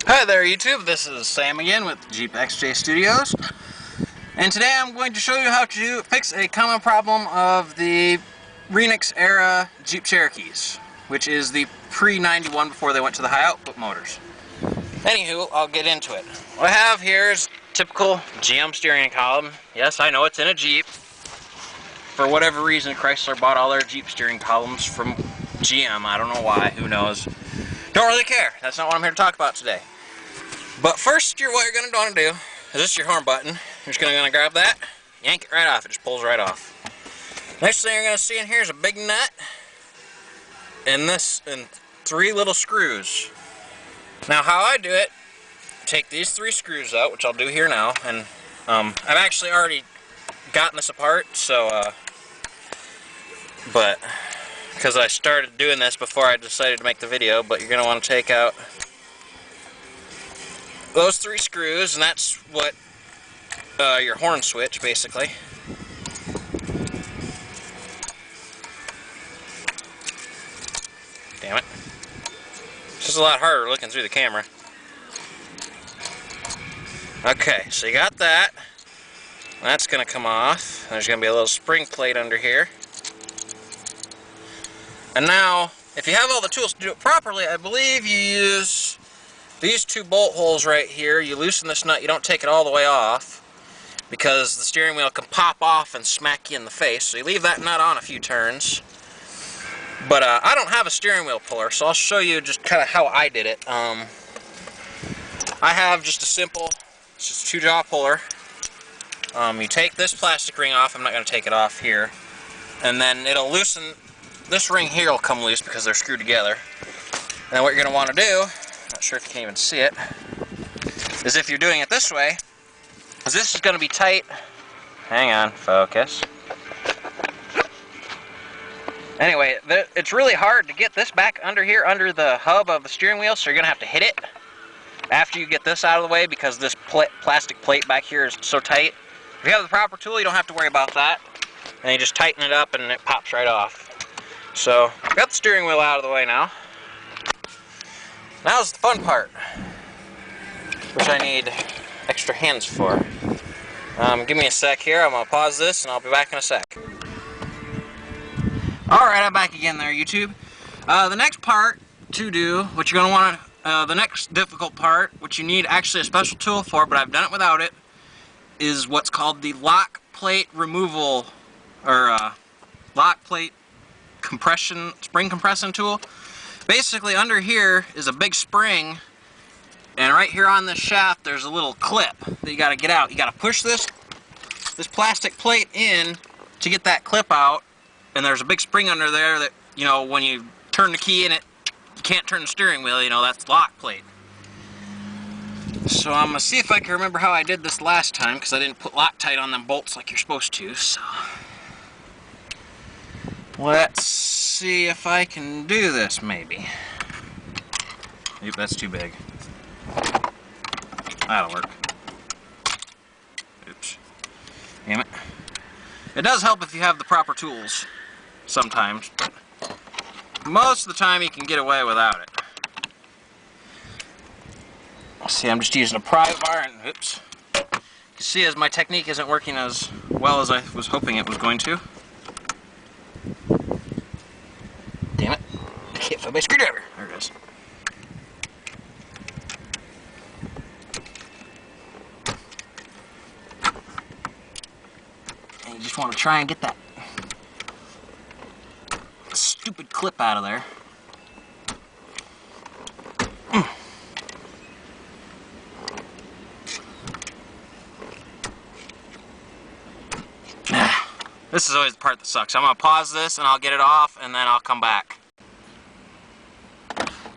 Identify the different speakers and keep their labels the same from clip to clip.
Speaker 1: Hi there YouTube, this is Sam again with Jeep XJ Studios, and today I'm going to show you how to fix a common problem of the Renix era Jeep Cherokees, which is the pre-91 before they went to the high output motors. Anywho, I'll get into it. What I have here is typical GM steering column. Yes, I know it's in a Jeep. For whatever reason, Chrysler bought all their Jeep steering columns from GM. I don't know why, who knows. Don't really care. That's not what I'm here to talk about today. But first, what you're going to want to do is this is your horn button. You're just going to grab that, yank it right off. It just pulls right off. Next thing you're going to see in here is a big nut and three little screws. Now how I do it, take these three screws out, which I'll do here now, and I've actually already gotten this apart, so but because I started doing this before I decided to make the video, but you're going to want to take out those three screws, and that's what your horn switch, basically. Damn it. This is a lot harder looking through the camera. Okay, so you got that. That's going to come off. There's going to be a little spring plate under here. And now, if you have all the tools to do it properly, I believe you use these two bolt holes right here. You loosen this nut, you don't take it all the way off, because the steering wheel can pop off and smack you in the face. So you leave that nut on a few turns. But I don't have a steering wheel puller, so I'll show you just kind of how I did it. I have just a simple, it's just a 2-jaw puller. You take this plastic ring off. I'm not going to take it off here. And then it'll loosen, this ring here will come loose because they're screwed together. And then what you're going to want to do, not sure if you can even see it, is if you're doing it this way, because this is going to be tight. Hang on, focus. Anyway, it's really hard to get this back under here, under the hub of the steering wheel, so you're going to have to hit it after you get this out of the way, because this plastic plate back here is so tight. If you have the proper tool, you don't have to worry about that. And you just tighten it up and it pops right off. So, got the steering wheel out of the way now. Now's the fun part, which I need extra hands for. Give me a sec here. I'm going to pause this and I'll be back in a sec. Alright, I'm back again there, YouTube. The next part to do, what you're going to want to, the next difficult part, which you need actually a special tool for, but I've done it without it, is what's called the lock plate removal, or lock plate spring compression tool. Basically, under here is a big spring, and right here on this shaft there's a little clip that you got to get out. You got to push this plastic plate in to get that clip out. And there's a big spring under there that, you know, when you turn the key in it, you can't turn the steering wheel, you know, that's the lock plate. So I'm going to see if I can remember how I did this last time, because I didn't put Loctite on them bolts like you're supposed to, so. Let's see if I can do this, maybe. Oop, that's too big. That'll work. Oops. Damn it. It does help if you have the proper tools. Sometimes, but most of the time you can get away without it. See, I'm just using a pry bar, and oops. You can see as my technique isn't working as well as I was hoping it was going to. Damn it. I can't find my screwdriver. There it is. And you just want to try and get that stupid clip out of there. This is always the part that sucks. I'm going to pause this and I'll get it off and then I'll come back.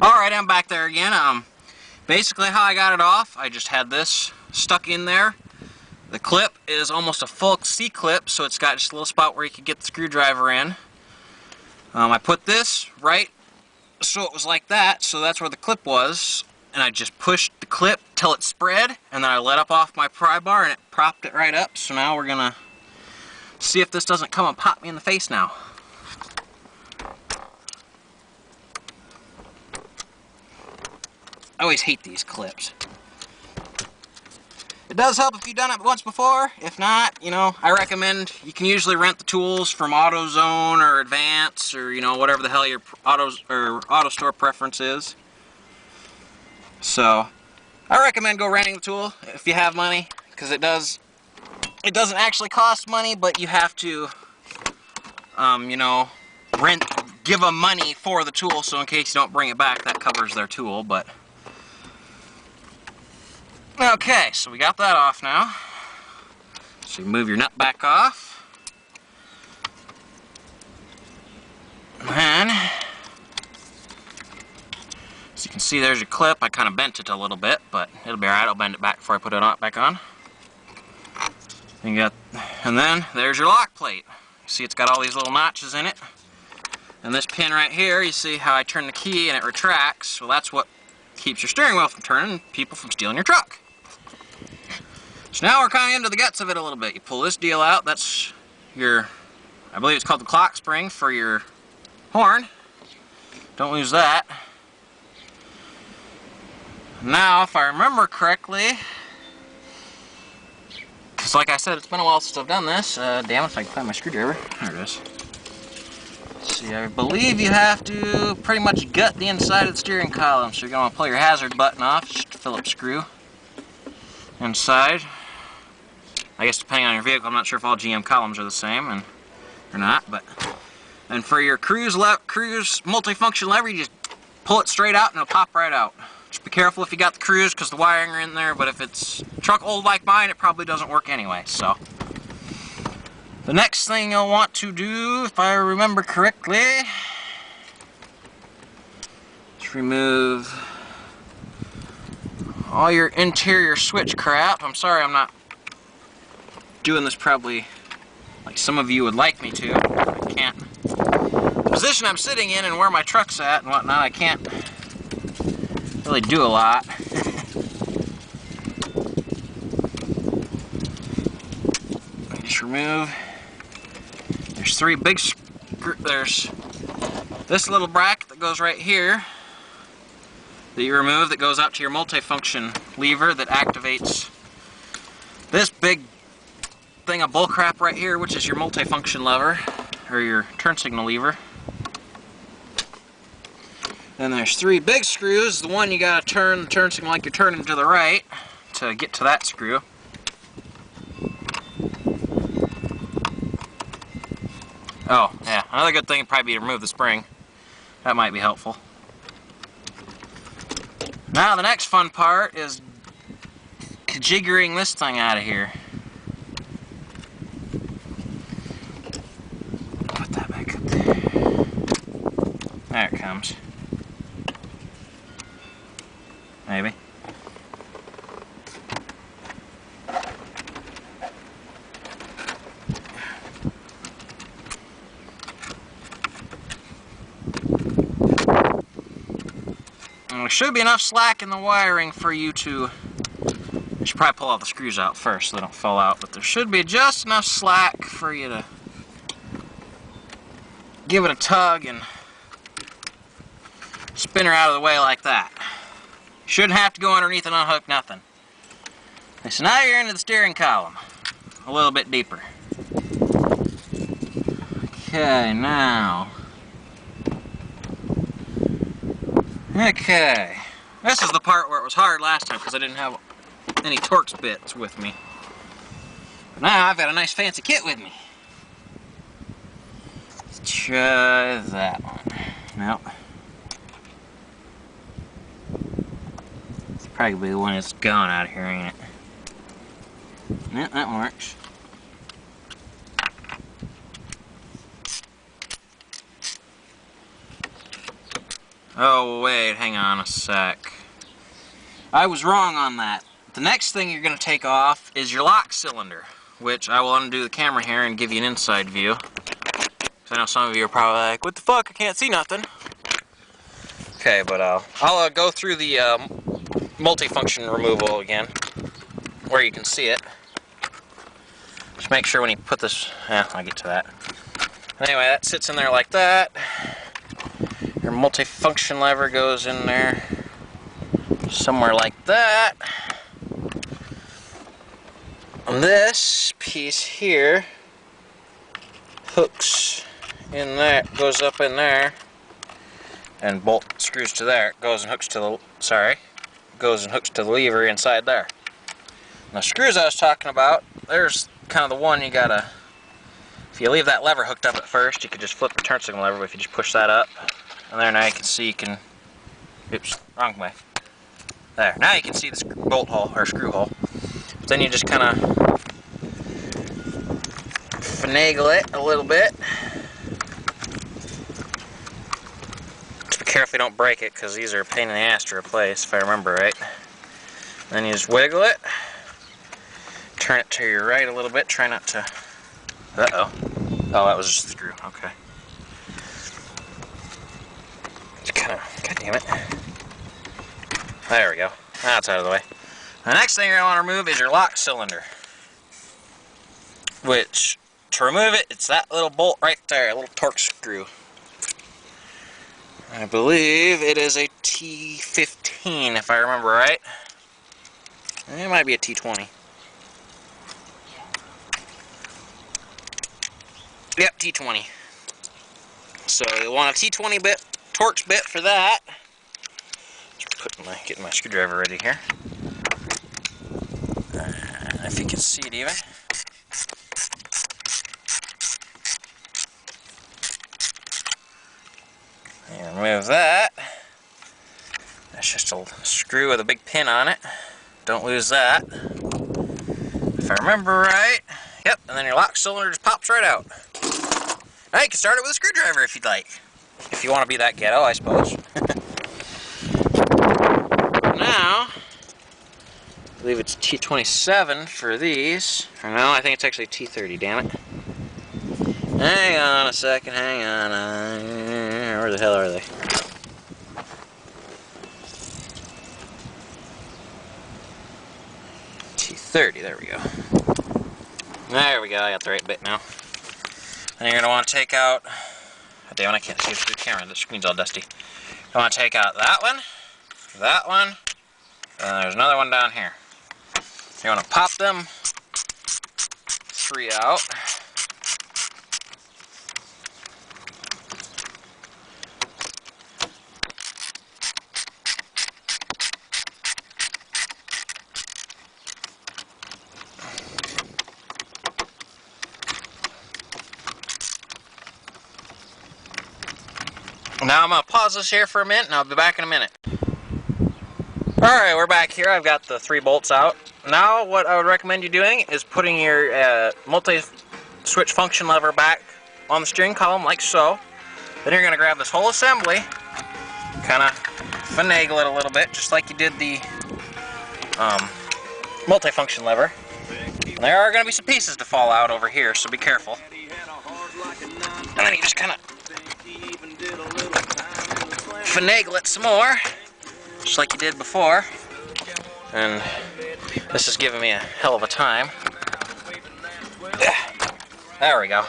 Speaker 1: Alright, I'm back there again. Basically how I got it off, I just had this stuck in there. The clip is almost a full C-clip, so it's got just a little spot where you could get the screwdriver in. I put this right so it was like that, so that's where the clip was, and I just pushed the clip till it spread, and then I let up off my pry bar and it propped it right up. So now we're gonna see if this doesn't come and pop me in the face now. always hate these clips. It does help if you've done it once before. If not, you know, I recommend, you can usually rent the tools from AutoZone or Advance or, you know, whatever the hell your auto store preference is. So, I recommend go renting the tool if you have money, because it doesn't actually cost money, but you have to, you know, give them money for the tool, so in case you don't bring it back, that covers their tool. But okay, so we got that off now. So you move your nut back off. And then, as you can see, there's your clip. I kind of bent it a little bit, but it'll be alright. I'll bend it back before I put it back on. And then there's your lock plate. You see it's got all these little notches in it. And this pin right here, you see how I turn the key and it retracts. Well, that's what keeps your steering wheel from turning and people from stealing your truck. So now we're kind of into the guts of it a little bit. You pull this deal out. That's your, I believe it's called the clock spring for your horn. Don't lose that. Now, if I remember correctly, because like I said, it's been a while since I've done this. Damn it, if I can find my screwdriver. There it is. Let's see, I believe you have to pretty much gut the inside of the steering column. So you're going to pull your hazard button off, just a Phillips screw inside. I guess depending on your vehicle, I'm not sure if all GM columns are the same or not. And for your cruise multifunction lever, you just pull it straight out and it'll pop right out. Just be careful if you got the cruise because the wiring are in there, but if it's a truck old like mine, it probably doesn't work anyway. So the next thing you'll want to do, if I remember correctly, is remove all your interior switch crap. I'm sorry I'm not doing this probably like some of you would like me to. I can't. The position I'm sitting in and where my truck's at and whatnot, I can't really do a lot. Just remove. There's three big there's this little bracket that goes right here that you remove that goes out to your multifunction lever that activates this big thing of bullcrap right here, which is your multifunction lever or your turn signal lever. Then there's three big screws. The one you gotta turn the turn signal like you're turning to the right to get to that screw. Oh, yeah, another good thing would probably be to remove the spring. That might be helpful. Now the next fun part is jiggering this thing out of here. Put that back up there. There it comes. Maybe. And there should be enough slack in the wiring for you to... You should probably pull all the screws out first so they don't fall out, but there should be just enough slack for you to give it a tug and spin her out of the way like that. Shouldn't have to go underneath and unhook nothing. Okay, so now you're into the steering column a little bit deeper. Okay, now. Okay. This is the part where it was hard last time because I didn't have any Torx bits with me. But now I've got a nice fancy kit with me. Let's try that one. Nope. Probably the one that's gone out of here, ain't it? Yeah, that works. Oh wait, hang on a sec. I was wrong on that. The next thing you're going to take off is your lock cylinder, which I will undo the camera here and give you an inside view. Because I know some of you are probably like, what the fuck, I can't see nothing. Okay, but I'll go through the multifunction removal again, where you can see it. Just make sure when you put this, I'll get to that. Anyway, that sits in there like that. Your multifunction lever goes in there, somewhere like that. And this piece here hooks in there, goes up in there, and bolt screws to there. Goes and hooks to the lever inside there. Now, screws I was talking about, there's kind of the one you gotta. If you leave that lever hooked up at first, you could just flip the turn signal lever. But if you just push that up, and there, now you can see you can. Oops, wrong way. There. Now you can see the bolt hole or screw hole. But then you just kind of finagle it a little bit. Just be careful you don't break it, because these are a pain in the ass to replace, if I remember right. And then you just wiggle it. Turn it to your right a little bit. Try not to. Uh-oh. Oh, that was just a screw. Okay. Just kind of. God damn it. There we go. That's out of the way. The next thing you're going to want to remove is your lock cylinder. Which, to remove it, it's that little bolt right there, a little torque screw. I believe it is a T15, if I remember right. It might be a T20. Yep, T20. So you want a T20 bit, Torx bit for that. Getting my screwdriver ready here. If you can see it even. And remove that. That's just a screw with a big pin on it. Don't lose that. If I remember right. Yep, and then your lock cylinder just pops right out. Now you can start it with a screwdriver if you'd like. If you want to be that ghetto, I suppose. Now, I believe it's T27 for these. Or no, I think it's actually T30, damn it. Hang on a second, hang on. Where the hell are they? T30, there we go. There we go, I got the right bit now. And you're going to want to take out, oh, damn it, I can't see it through the camera, the screen's all dusty. You want to take out that one, and there's another one down here. You want to pop them 3 out. Now I'm going to pause this here for a minute, and I'll be back in a minute. Alright, we're back here. I've got the 3 bolts out. Now what I would recommend you doing is putting your multi-switch function lever back on the steering column like so. Then you're going to grab this whole assembly, kind of finagle it a little bit, just like you did the multi-function lever. And there are going to be some pieces to fall out over here, so be careful. And then you just kind of finagle it some more, just like you did before. And this is giving me a hell of a time. There we go.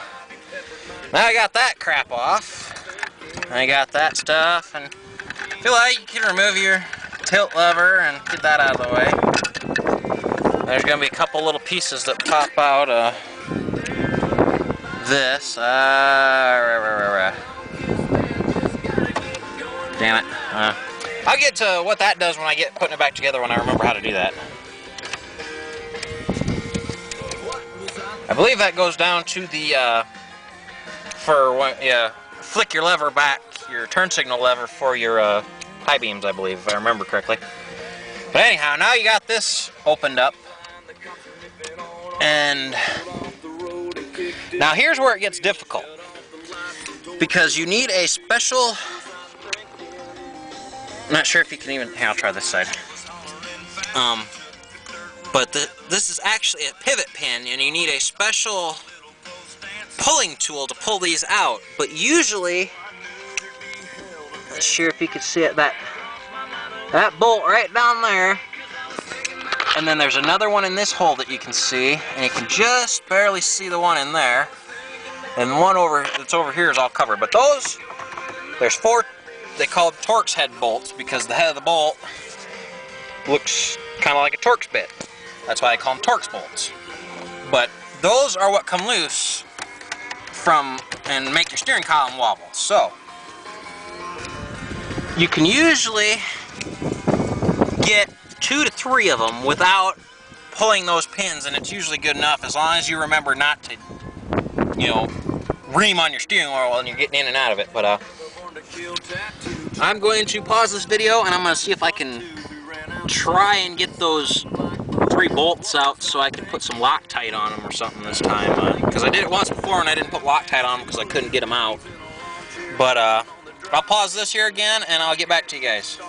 Speaker 1: Now I got that crap off. I got that stuff, and I feel like you can remove your tilt lever and get that out of the way. There's going to be a couple little pieces that pop out of this. Damn it. I'll get to what that does when I get putting it back together, when I remember how to do that. I believe that goes down to the, for when you flick your lever back, your turn signal lever for your high beams, I believe, if I remember correctly. But anyhow, now you got this opened up. And now here's where it gets difficult. Because you need a special... I'm not sure if you can even... Here, I'll try this side. But this is actually a pivot pin, and you need a special pulling tool to pull these out. But usually, not sure if you can see it, that bolt right down there, and then there's another one in this hole that you can see, and you can just barely see the one in there, and the one that's over here is all covered. But those, there's 4. They call them Torx head bolts, because the head of the bolt looks kind of like a Torx bit. That's why I call them Torx bolts. But those are what come loose from and make your steering column wobble. So you can usually get 2 to 3 of them without pulling those pins, and it's usually good enough as long as you remember not to, you know, ream on your steering wheel when you're getting in and out of it. But I'm going to pause this video and I'm going to see if I can try and get those 3 bolts out so I can put some Loctite on them or something this time, because I did it once before and I didn't put Loctite on them because I couldn't get them out. But I'll pause this here again and I'll get back to you guys.